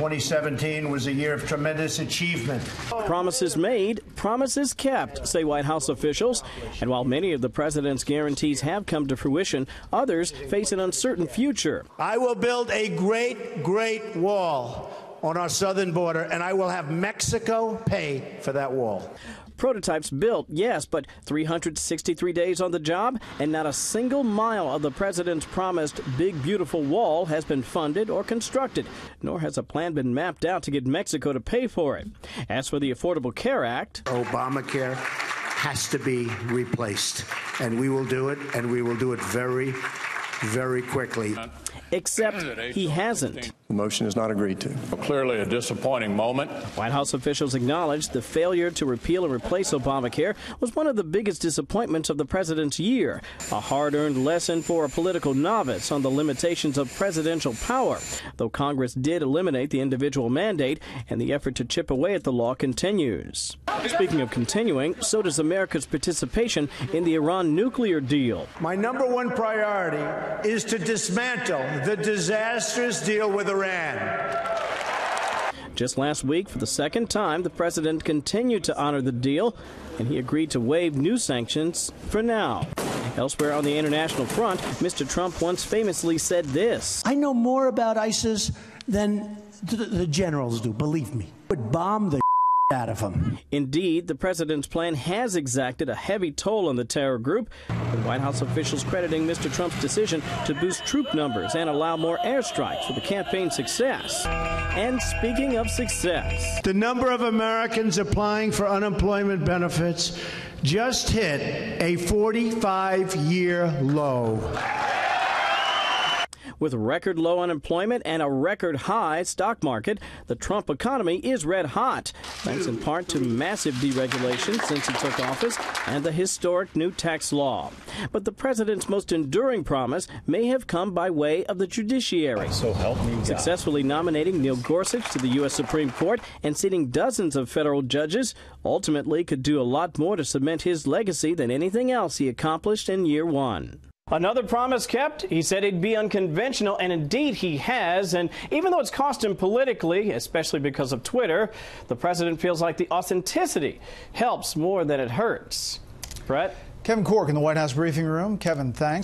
2017 was a year of tremendous achievement. Promises made, promises kept, say White House officials. And while many of the president's guarantees have come to fruition, others face an uncertain future. I will build a great wall on our southern border, and I will have Mexico pay for that wall. Prototypes built, yes, but 363 days on the job, and not a single mile of the president's promised big, beautiful wall has been funded or constructed, nor has a plan been mapped out to get Mexico to pay for it. As for the Affordable Care Act, ObamaCare has to be replaced, and we will do it, and we will do it very quickly. Except he hasn't. The motion is not agreed to. Clearly a disappointing moment. White House officials acknowledged the failure to repeal and replace Obamacare was one of the biggest disappointments of the president's year, a hard-earned lesson for a political novice on the limitations of presidential power, though Congress did eliminate the individual mandate, and the effort to chip away at the law continues. Speaking of continuing, so does America's participation in the Iran nuclear deal. My number one priority is to dismantle the disastrous deal with Iran. Just last week, for the second time, the president continued to honor the deal, and he agreed to waive new sanctions for now. Elsewhere on the international front, Mr. Trump once famously said this: I know more about ISIS than the generals do, believe me. Would bomb the out of them. Indeed, the president's plan has exacted a heavy toll on the terror group, with White House officials crediting Mr. Trump's decision to boost troop numbers and allow more airstrikes for the campaign's success. And speaking of success, the number of Americans applying for unemployment benefits just hit a 45-year low. With record low unemployment and a record high stock market, the Trump economy is red hot, thanks in part to massive deregulation since he took office and the historic new tax law. But the president's most enduring promise may have come by way of the judiciary. So help me God. Successfully nominating Neil Gorsuch to the U.S. Supreme Court and seating dozens of federal judges ultimately could do a lot more to cement his legacy than anything else he accomplished in year one. Another promise kept. He said he'd be unconventional, and indeed he has. And even though it's cost him politically, especially because of Twitter, the president feels like the authenticity helps more than it hurts. Brett? Kevin Corke in the White House briefing room. Kevin, thanks.